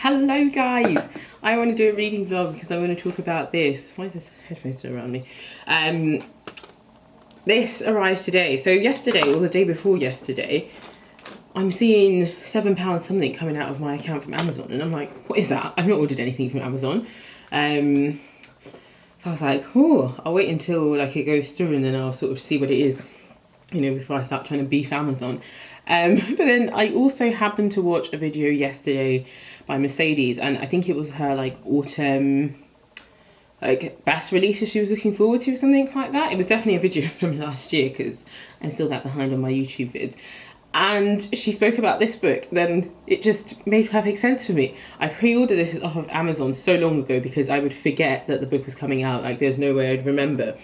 Hello guys, I want to do a reading vlog because I want to talk about this. Why is this headphone still around me? This arrived today. So yesterday, or the day before yesterday, I'm seeing £7 something coming out of my account from Amazon, and I'm like, what is that? I've not ordered anything from Amazon. So I was like, oh, I'll wait until like it goes through and then I'll sort of see what it is, you know, before I start trying to beef Amazon. But then I also happened to watch a video yesterday by Mercedes, and I think it was her like autumn like best releases she was looking forward to or something like that. It was definitely a video from last year because I'm still that behind on my YouTube vids. And she spoke about this book, then it just made perfect sense for me. I pre-ordered this off of Amazon so long ago because I would forget that the book was coming out, like there's no way I'd remember.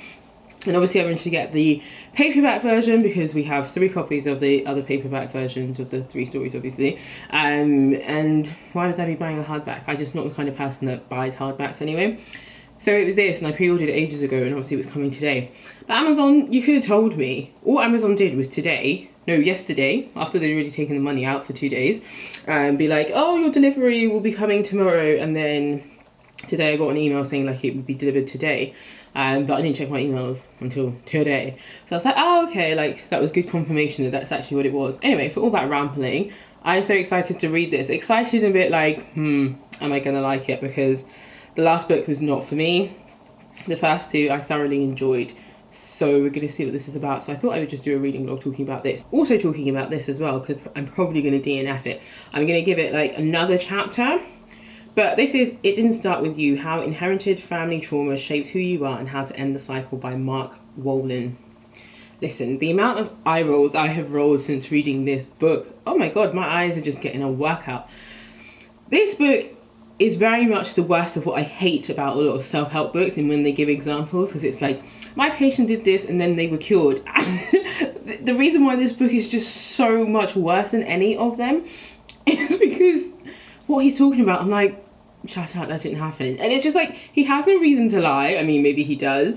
And obviously I managed to get the paperback version because we have 3 copies of the other paperback versions of the 3 stories, obviously. And why would I be buying a hardback? I'm just not the kind of person that buys hardbacks anyway. So it was this, and I pre-ordered it ages ago, and obviously it was coming today. But Amazon, you could have told me. All Amazon did was yesterday, after they'd already taken the money out for 2 days, be like, oh, your delivery will be coming tomorrow, and then today I got an email saying like it would be delivered today. But I didn't check my emails until today. So I was like, oh, okay, like that was good confirmation that that's actually what it was. Anyway, for all that rambling, I'm so excited to read this. Excited a bit like, am I gonna like it? Because the last book was not for me. The first 2 I thoroughly enjoyed. So we're gonna see what this is about. So I thought I would just do a reading vlog talking about this. Also talking about this as well, because I'm probably gonna DNF it. I'm gonna give it like another chapter. But this is It Didn't Start With You, How Inherited Family Trauma Shapes Who You Are and How to End the Cycle by Mark Wolin. Listen, the amount of eye rolls I have rolled since reading this book, oh my god, my eyes are just getting a workout. This book is very much the worst of what I hate about a lot of self-help books, and when they give examples, because it's like, my patient did this and then they were cured. The reason why this book is just so much worse than any of them is because what he's talking about, I'm like, shut up, that didn't happen. And it's just like, he has no reason to lie. I mean, maybe he does.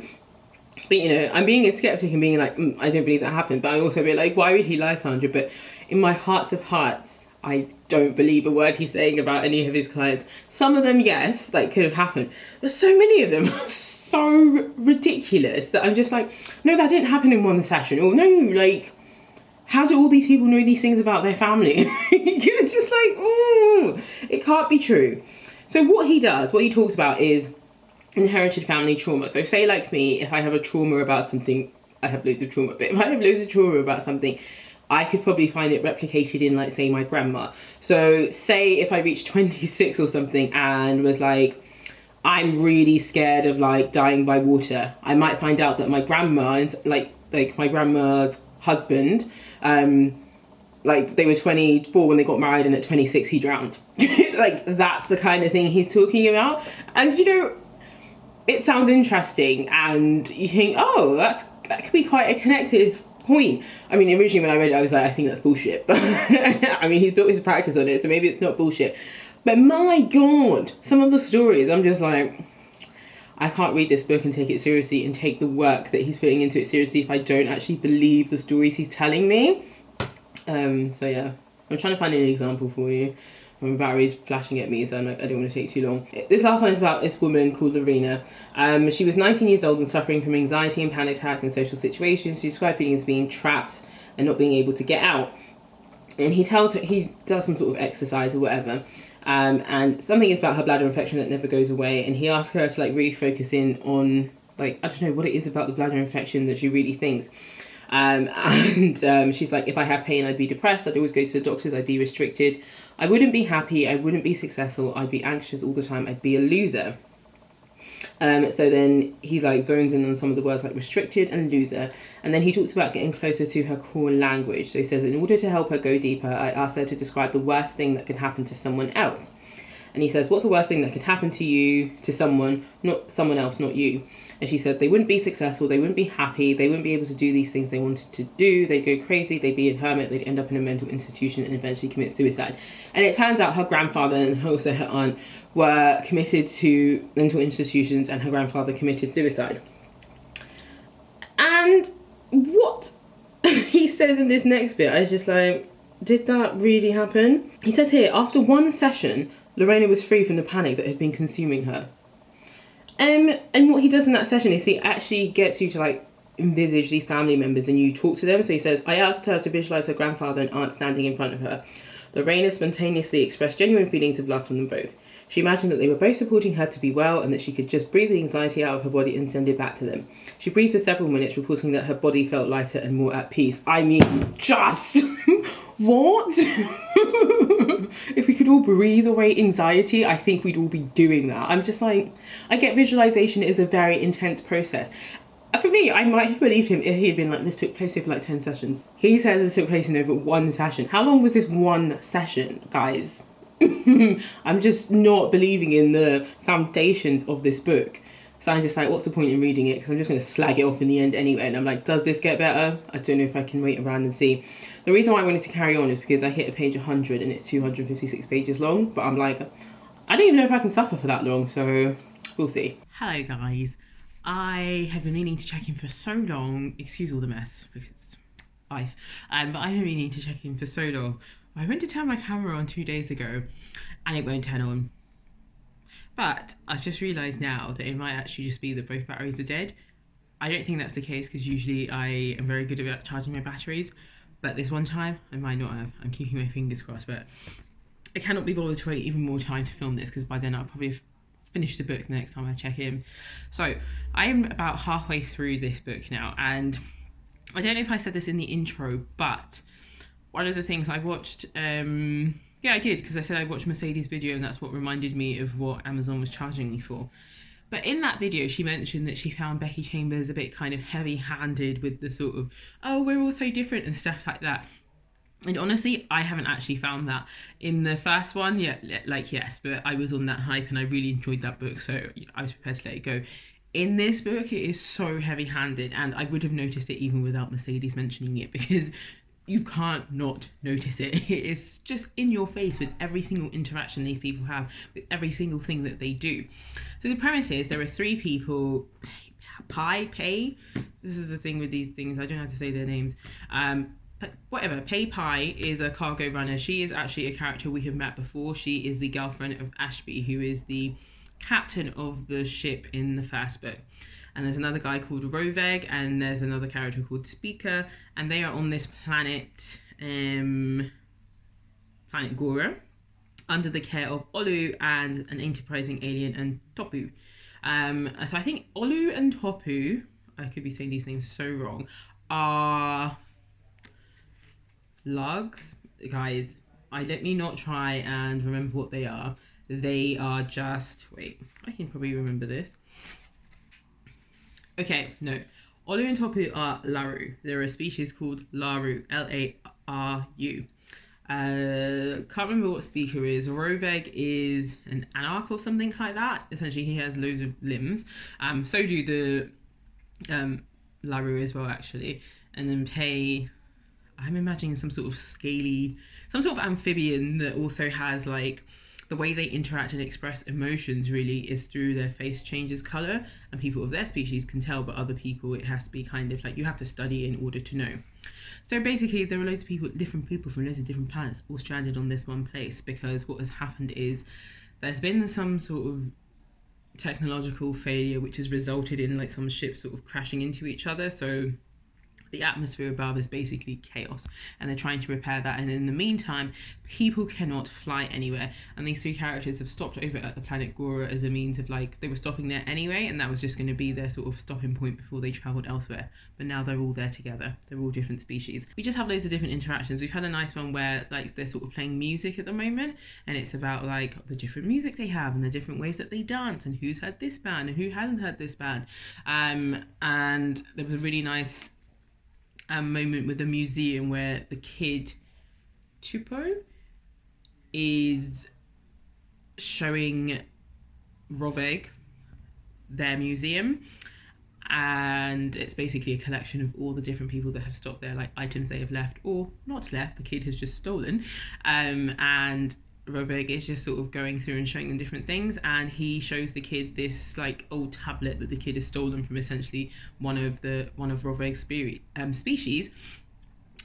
But, you know, I'm being a skeptic and being like, I don't believe that happened. But I also be like, why would he lie, Sandra? But in my hearts of hearts, I don't believe a word he's saying about any of his clients. Some of them, yes, like could have happened. But so many of them are so ridiculous that I'm just like, no, that didn't happen in one session. Or no, like, how do all these people know these things about their family? You're just like, oh, it can't be true. So what he talks about is inherited family trauma. So say like me, if I have a trauma about something, I have loads of trauma, but if I have loads of trauma about something, I could probably find it replicated in like, say, my grandma. So say if I reached 26 or something and was like, I'm really scared of like dying by water, I might find out that my grandma and like my grandma's husband, like they were 24 when they got married, and at 26 he drowned. Like that's the kind of thing he's talking about. And you know, it sounds interesting and you think, oh, that could be quite a connective point. I mean, originally when I read it I was like, I think that's bullshit, but I mean, he's built his practice on it, so maybe it's not bullshit. But my god, some of the stories, I'm just like, I can't read this book and take it seriously and take the work that he's putting into it seriously if I don't actually believe the stories he's telling me. So yeah, I'm trying to find an example for you. My battery's flashing at me, so I'm like, I don't want to take too long. This last one is about this woman called Lorena. She was 19 years old and suffering from anxiety and panic attacks in social situations. She described feeling as being trapped and not being able to get out. And he tells her, he does some sort of exercise or whatever. And something is about her bladder infection that never goes away. And he asks her to like really focus in on like, I don't know what it is about the bladder infection that she really thinks. She's like, if I have pain, I'd be depressed. I'd always go to the doctors. I'd be restricted. I wouldn't be happy. I wouldn't be successful. I'd be anxious all the time. I'd be a loser. So then he like zones in on some of the words like restricted and loser. And then he talks about getting closer to her core language. So he says, in order to help her go deeper, I asked her to describe the worst thing that could happen to someone else. And he says, what's the worst thing that could happen to you, to someone, not someone else, not you? And she said, they wouldn't be successful, they wouldn't be happy, they wouldn't be able to do these things they wanted to do, they'd go crazy, they'd be a hermit, they'd end up in a mental institution and eventually commit suicide. And it turns out her grandfather and also her aunt were committed to mental institutions, and her grandfather committed suicide. And what he says in this next bit, I was just like, did that really happen? He says here, after one session, Lorena was free from the panic that had been consuming her. And what he does in that session is he actually gets you to like envisage these family members and you talk to them. So he says, I asked her to visualize her grandfather and aunt standing in front of her. Lorena spontaneously expressed genuine feelings of love from them both. She imagined that they were both supporting her to be well and that she could just breathe the anxiety out of her body and send it back to them. She breathed for several minutes, reporting that her body felt lighter and more at peace. I mean, just... what? If we could all breathe away anxiety, I think we'd all be doing that. I'm just like, I get visualization is a very intense process. For me, I might have believed him if he had been like, this took place over like 10 sessions. He says this took place in over one session. How long was this one session, guys? I'm just not believing in the foundations of this book. So I'm just like, what's the point in reading it? Because I'm just going to slag it off in the end anyway. And I'm like, does this get better? I don't know if I can wait around and see. The reason why I wanted to carry on is because I hit a page 100 and it's 256 pages long. But I'm like, I don't even know if I can suffer for that long. So we'll see. Hello, guys. I have been meaning to check in for so long. Excuse all the mess because life. But I've been meaning to check in for so long. I went to turn my camera on 2 days ago and it won't turn on. But I've just realised now that it might actually just be that both batteries are dead. I don't think that's the case because usually I am very good about charging my batteries. But this one time, I might not have. I'm keeping my fingers crossed. But I cannot be bothered to wait even more time to film this because by then I'll probably have finished the book the next time I check in. So I am about halfway through this book now. And I don't know if I said this in the intro, but one of the things I watched... yeah, I did, because I said I watched Mercedes' video and that's what reminded me of what Amazon was charging me for. But in that video, she mentioned that she found Becky Chambers a bit kind of heavy-handed with the sort of, oh, we're all so different and stuff like that. And honestly, I haven't actually found that. In the first one, yeah, like, yes, but I was on that hype and I really enjoyed that book, so I was prepared to let it go. In this book, it is so heavy-handed, and I would have noticed it even without Mercedes mentioning it, because you can't not notice it. It is just in your face with every single interaction these people have, with every single thing that they do. So the premise is there are three people, Pay, this is the thing with these things, I don't know how to say their names, but whatever, Pie is a cargo runner. She is actually a character we have met before. She is the girlfriend of Ashby, who is the captain of the ship in the first book. And there's another guy called Roveg, and there's another character called Speaker, and they are on this planet, planet Gora, under the care of Olu and an enterprising alien and Topu. So I think Olu and Topu, I could be saying these names so wrong, are lugs. Guys, let me not try and remember what they are. They are just, wait, I can probably remember this. Okay, no. Olu and Topu are Laru. They're a species called Laru, L-A-R-U. Can't remember what Speaker is. Roveg is an anarch or something like that. Essentially, he has loads of limbs. So do the Laru as well, actually. And then Pei, I'm imagining some sort of scaly, some sort of amphibian that also has like, the way they interact and express emotions really is through their face changes colour, and people of their species can tell, but other people it has to be kind of like you have to study in order to know. So basically there are loads of people, different people from loads of different planets all stranded on this one place, because what has happened is there's been some sort of technological failure which has resulted in like some ships sort of crashing into each other. So the atmosphere above is basically chaos, and they're trying to repair that, and in the meantime people cannot fly anywhere, and these three characters have stopped over at the planet Gora as a means of like, they were stopping there anyway, and that was just going to be their sort of stopping point before they travelled elsewhere. But now they're all there together, they're all different species. We just have loads of different interactions. We've had a nice one where like they're sort of playing music at the moment, and it's about like the different music they have and the different ways that they dance, and who's heard this band and who hasn't heard this band. And there was a really nice moment with the museum where the kid Tupo is showing Roveg their museum, and it's basically a collection of all the different people that have stopped there, like items they have left or not left, the kid has just stolen, and Roveg is just sort of going through and showing them different things, and he shows the kid this like old tablet that the kid has stolen from essentially one of Roveg's species,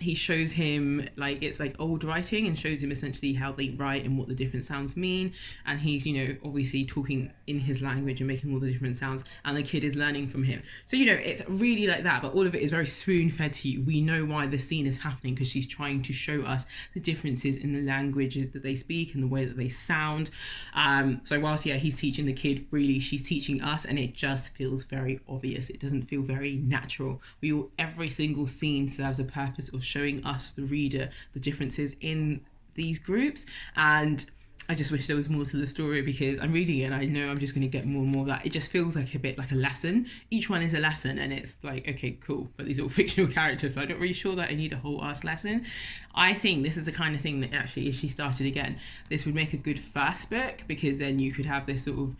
he shows him, like, it's like old writing, and shows him essentially how they write and what the different sounds mean. And he's, you know, obviously talking in his language and making all the different sounds, and the kid is learning from him. So, you know, it's really like that, but all of it is very spoon fed to you. We know why the scene is happening, because she's trying to show us the differences in the languages that they speak and the way that they sound. So whilst, yeah, he's teaching the kid, really she's teaching us, and it just feels very obvious. It doesn't feel very natural. Every single scene serves a purpose of showing us, the reader, the differences in these groups. And I just wish there was more to the story, because I'm reading it and I know I'm just going to get more and more of that. It just feels like a bit like a lesson. Each one is a lesson, and it's like, okay, cool, but these are all fictional characters, so I'm not really sure that I need a whole ass lesson. I think this is the kind of thing that actually, if she started again, this would make a good first book, because then you could have this sort of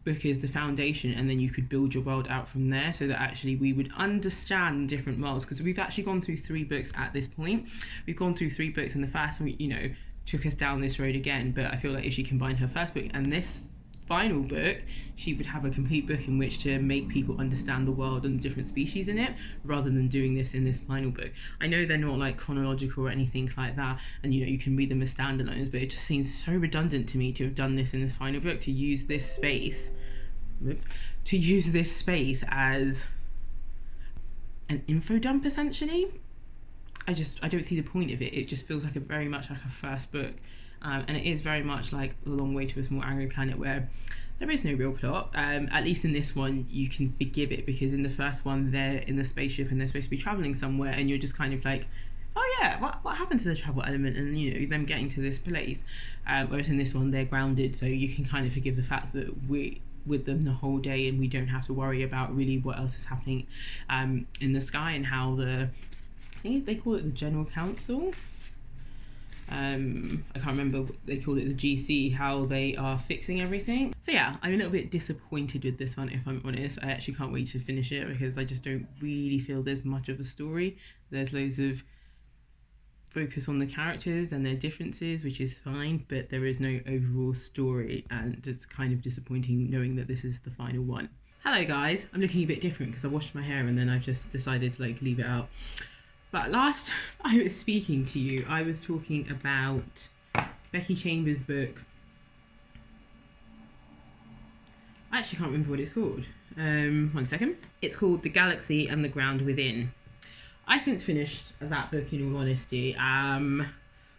book as the foundation, and then you could build your world out from there, so that actually we would understand different worlds. Because we've actually gone through 3 books at this point. We've gone through 3 books, and the first one, you know, took us down this road again. But I feel like if she combined her first book and this final book, she would have a complete book in which to make people understand the world and the different species in it, rather than doing this in this final book. I know they're not like chronological or anything like that, and you know, you can read them as standalones, but it just seems so redundant to me to have done this in this final book, to use this space as an info dump essentially. I don't see the point of it. It just feels like very much like a first book. And it is very much like A Long Way to a Small Angry Planet, where there is no real plot. At least in this one, you can forgive it, because in the first one, they're in the spaceship and they're supposed to be traveling somewhere, and you're just kind of like, oh yeah, what happened to the travel element, and you know, them getting to this place. Whereas in this one, they're grounded, so you can kind of forgive the fact that we're with them the whole day, and we don't have to worry about really what else is happening in the sky, and how I think they call it the General Council. I can't remember what they call it, the GC, how they are fixing everything. So yeah, I'm a little bit disappointed with this one, if I'm honest. I actually can't wait to finish it, because I just don't really feel there's much of a story. There's loads of focus on the characters and their differences, which is fine, but there is no overall story, and it's kind of disappointing knowing that this is the final one. Hello guys, I'm looking a bit different because I washed my hair and then I just decided to like leave it out. But last I was speaking to you, I was talking about Becky Chambers' book. I actually can't remember what it's called. 1 second. It's called The Galaxy and the Ground Within. I since finished that book, in all honesty.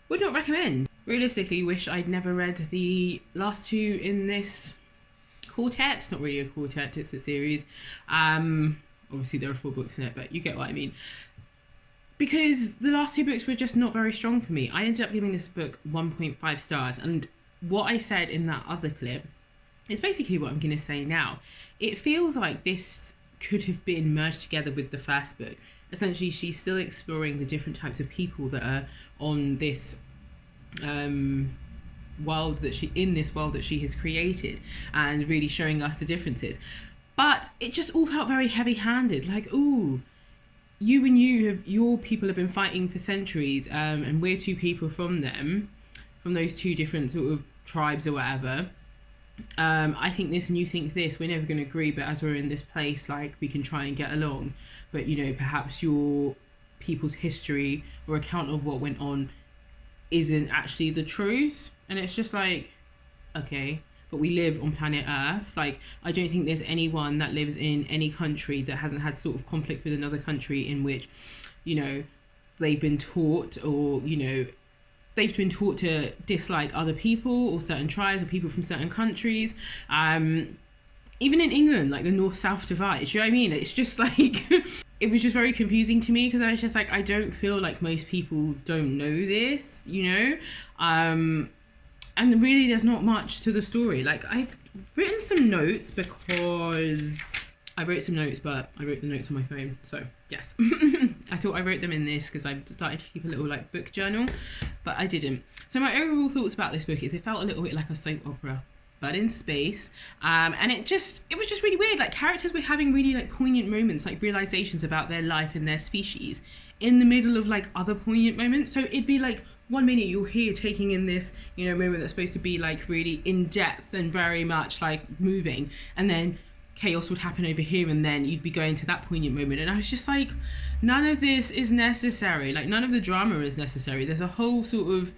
Would not recommend. Realistically, wish I'd never read the last 2 in this quartet. It's not really a quartet, it's a series. Obviously there are 4 books in it, but you get what I mean. Because the last 2 books were just not very strong for me. I ended up giving this book 1.5 stars. And what I said in that other clip is basically what I'm going to say now. It feels like this could have been merged together with the first book. Essentially, she's still exploring the different types of people that are on this world that she has created, and really showing us the differences. But it just all felt very heavy-handed. Like, ooh, your people have been fighting for centuries, and we're 2 people from those 2 different sort of tribes or whatever. I think this and you think this, we're never going to agree, but as we're in this place, like, we can try and get along. But, you know, perhaps your people's history or account of what went on isn't actually the truth. And it's just like, okay, but we live on planet Earth. Like, I don't think there's anyone that lives in any country that hasn't had sort of conflict with another country in which, you know, they've been taught, or, you know, they've been taught to dislike other people or certain tribes or people from certain countries. Even in England, like the North-South divide, do you know what I mean? It's just like, it was just very confusing to me, because I was just like, I don't feel like most people don't know this, you know? And really there's not much to the story. Like, I've written some notes because I wrote some notes, but I wrote the notes on my phone. So yes, I thought I wrote them in this because I started to keep a little like book journal, but I didn't. So my overall thoughts about this book is it felt a little bit like a soap opera, but in space. And it was just really weird. Like, characters were having really like poignant moments, like realizations about their life and their species in the middle of like other poignant moments. So it'd be like, 1 minute you're here taking in this, you know, moment that's supposed to be like really in depth and very much like moving, and then chaos would happen over here, and then you'd be going to that poignant moment. And I was just like, none of this is necessary. Like, none of the drama is necessary. There's a whole sort of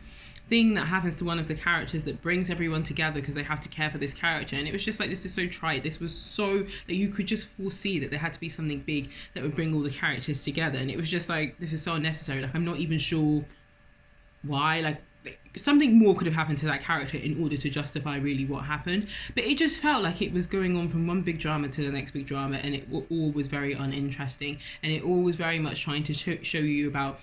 thing that happens to one of the characters that brings everyone together because they have to care for this character, and it was just like, this is so trite. This was so that you could just foresee that there had to be something big that would bring all the characters together, and it was just like, this is so unnecessary. Like, I'm not even sure why. Like, something more could have happened to that character in order to justify really what happened, but it just felt like it was going on from one big drama to the next big drama, and it all was very uninteresting, and it all was very much trying to show you about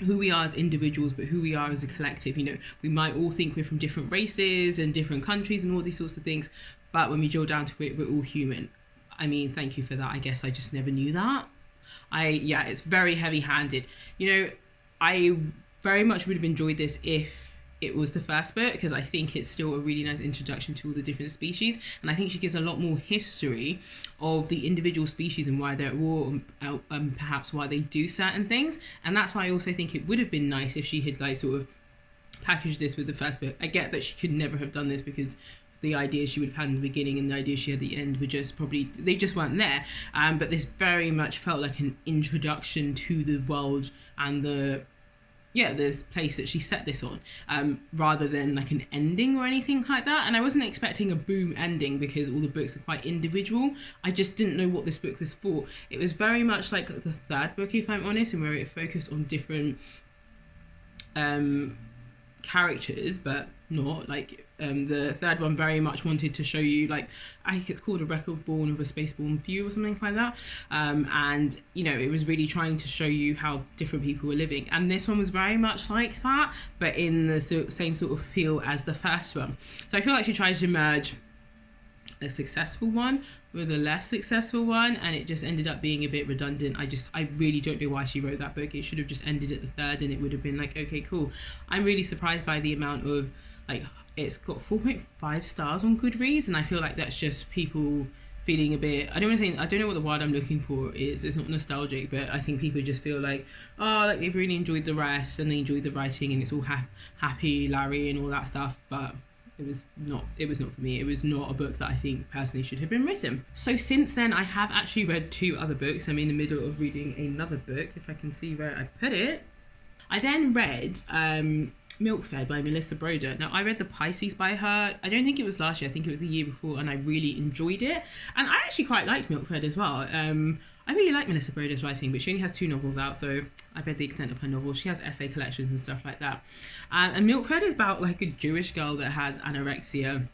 who we are as individuals, but who we are as a collective. You know, we might all think we're from different races and different countries and all these sorts of things, but when we drill down to it, we're all human. I mean, thank you for that. I guess I just never knew that. Yeah, it's very heavy-handed. You know, I very much would have enjoyed this if it was the first book, because I think it's still a really nice introduction to all the different species, and I think she gives a lot more history of the individual species and why they're at war, and perhaps why they do certain things. And that's why I also think it would have been nice if she had like sort of packaged this with the first book. I get that she could never have done this because the ideas she would have had in the beginning and the ideas she had at the end were just probably, they just weren't there. But this very much felt like an introduction to the world and this place that she set this on, rather than like an ending or anything like that. And I wasn't expecting a boom ending because all the books are quite individual. I just didn't know what this book was for. It was very much like the third book, if I'm honest, and where it focused on different characters, but not like the third one very much wanted to show you, like, I think it's called A Record Born of a Spaceborne View or something like that, and you know, it was really trying to show you how different people were living, and this one was very much like that, but in the same sort of feel as the first one. So I feel like she tries to merge a successful one with a less successful one, and it just ended up being a bit redundant. I really don't know why she wrote that book. It should have just ended at the third and it would have been like, okay, cool. I'm really surprised by the amount of, like, it's got 4.5 stars on Goodreads, and I feel like that's just people feeling a bit, I don't know what the word I'm looking for is. It's not nostalgic, but I think people just feel like, oh, like they've really enjoyed the rest and they enjoyed the writing and it's all happy Larry and all that stuff, but it was not for me. It was not a book that I think personally should have been written. So since then, I have actually read 2 other books. I'm in the middle of reading another book, if I can see where I put it. I then read Milk-Fed by Melissa Broder. Now, I read The Pisces by her. I don't think it was last year. I think it was the year before, and I really enjoyed it. And I actually quite liked Milk-Fed as well. I really like Melissa Broder's writing, but she only has 2 novels out, so I've read the extent of her novels. She has essay collections and stuff like that. And Milk-Fed is about like a Jewish girl that has anorexia.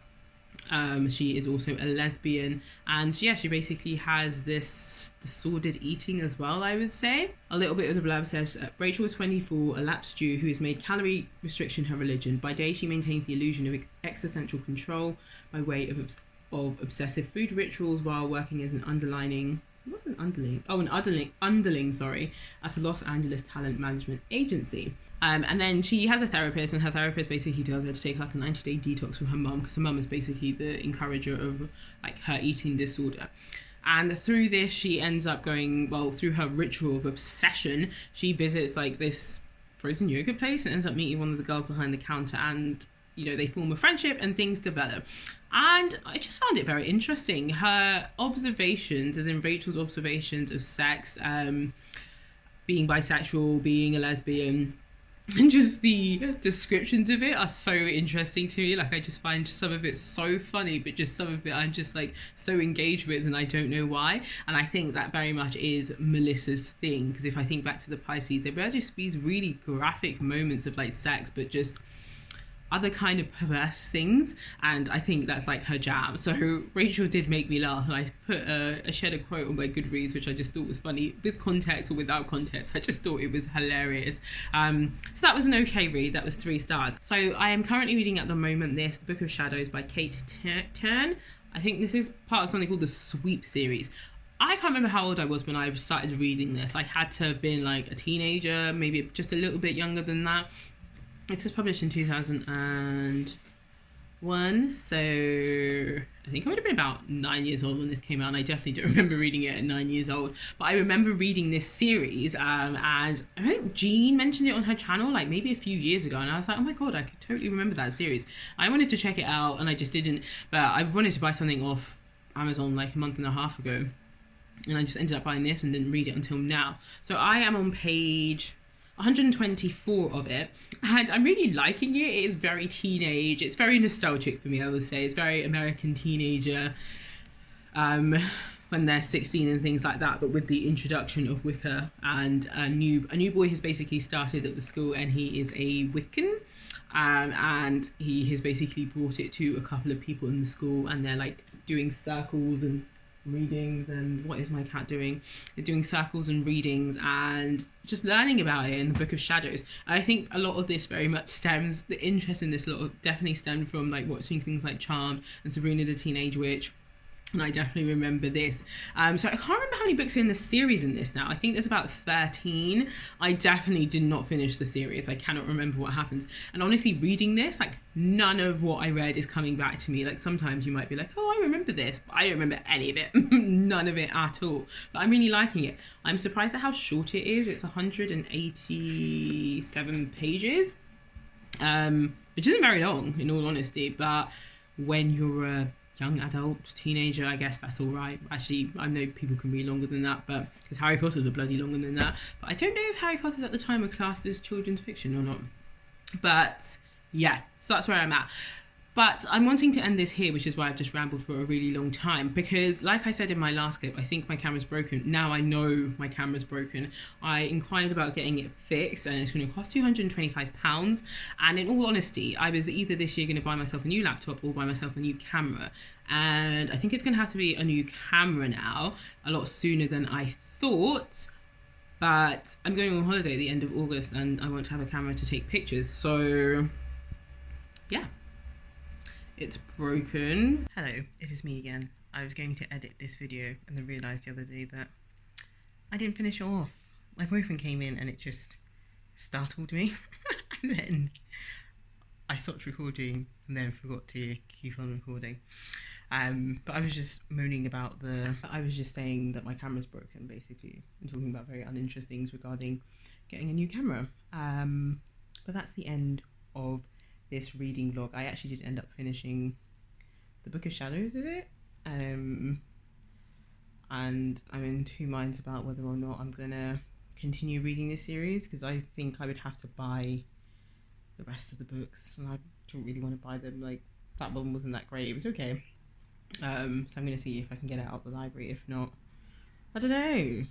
She is also a lesbian, and yeah, she basically has this disordered eating as well, I would say. A little bit of the blurb says, Rachel is 24, a lapsed Jew who has made calorie restriction her religion. By day, she maintains the illusion of existential control by way of obsessive food rituals while working as an underling, sorry, at a Los Angeles talent management agency. And then she has a therapist, and her therapist basically tells her to take like a 90-day detox from her mum, because her mum is basically the encourager of like her eating disorder. And through this, she ends up going, well, through her ritual of obsession, she visits like this frozen yogurt place and ends up meeting one of the girls behind the counter, and you know, they form a friendship and things develop. And I just found it very interesting. Her observations, as in Rachel's observations of sex, being bisexual, being a lesbian, and just the descriptions of it are so interesting to me. Like, I just find some of it so funny, but just some of it I'm just like so engaged with, and I don't know why. And I think that very much is Melissa's thing, because if I think back to the Pisces, there were just these really graphic moments of like sex, but just other kind of perverse things, and I think that's like her jam. So Rachel did make me laugh, and I put I shared a quote on my Goodreads which I just thought was funny, with context or without context. I just thought it was hilarious. So that was an okay read. That was 3 stars. So I am currently reading at the moment The Book of Shadows by Kate Turn. I think this is part of something called the Sweep series. I can't remember how old I was when I started reading this. I had to have been like a teenager, maybe just a little bit younger than that. It was published in 2001, so I think I would have been about 9 years old when this came out, and I definitely don't remember reading it at 9 years old. But I remember reading this series, and I think Jean mentioned it on her channel like maybe a few years ago, and I was like, oh my god, I could totally remember that series. I wanted to check it out, and I just didn't, but I wanted to buy something off Amazon like a month and a half ago. and I just ended up buying this and didn't read it until now. So I am on page 124 of it, and I'm really liking it. It is very teenage. It's very nostalgic for me, I would say. It's very American teenager, when they're 16 and things like that, but with the introduction of Wicca, and a new boy has basically started at the school, and he is a Wiccan, and he has basically brought it to a couple of people in the school, and they're like doing circles and readings, and what is my cat doing? They're doing circles and readings and just learning about it in the Book of Shadows. I think a lot of this very much stems, the interest in this definitely stemmed from like watching things like Charmed and Sabrina the Teenage Witch. And I definitely remember this. So I can't remember how many books are in the series in this now. I think there's about 13. I definitely did not finish the series. I cannot remember what happens. And honestly, reading this, like none of what I read is coming back to me. Like sometimes you might be like, oh, I remember this, but I don't remember any of it. None of it at all. But I'm really liking it. I'm surprised at how short it is. It's 187 pages, which isn't very long in all honesty. But when you're a young adult, teenager, I guess that's all right. Actually, I know people can read longer than that, but because Harry Potter's are bloody longer than that. But I don't know if Harry Potter's at the time were classed as children's fiction or not. But yeah, so that's where I'm at. But I'm wanting to end this here, which is why I've just rambled for a really long time, because like I said in my last clip, I think my camera's broken. Now I know my camera's broken. I inquired about getting it fixed, and it's going to cost £225. And in all honesty, I was either this year going to buy myself a new laptop or buy myself a new camera. And I think it's going to have to be a new camera now, a lot sooner than I thought. But I'm going on holiday at the end of August, and I want to have a camera to take pictures. So yeah. It's broken. Hello, it is me again. I was going to edit this video and then realised the other day that I didn't finish it off. My boyfriend came in and it just startled me. And then I stopped recording and then forgot to keep on recording. But I was just moaning about I was just saying that my camera's broken basically, and talking about very uninteresting things regarding getting a new camera. But that's the end of this reading vlog. I actually did end up finishing the Book of Shadows, is it? And I'm in two minds about whether or not I'm gonna continue reading this series, because I think I would have to buy the rest of the books, and I don't really want to buy them. Like, that one wasn't that great. It was okay. So I'm gonna see if I can get it out of the library. If not, I don't know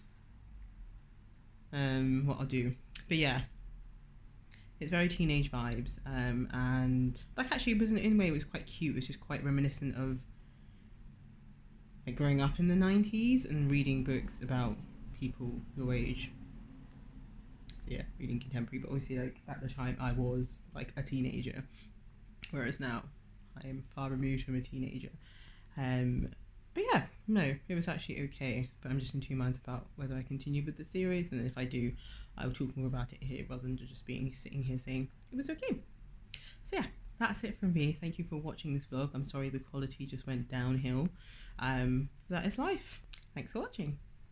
what I'll do. But yeah, it's very teenage vibes, and like actually it wasn't, in a way it was quite cute. It was just quite reminiscent of like growing up in the 90s and reading books about people your age. So yeah, reading contemporary, but obviously like at the time I was like a teenager, whereas now I am far removed from a teenager. But yeah, no, it was actually okay, but I'm just in two minds about whether I continue with the series, and if I do, I will talk more about it here rather than just sitting here saying it was okay. So yeah, that's it from me. Thank you for watching this vlog. I'm sorry the quality just went downhill. That is life. Thanks for watching.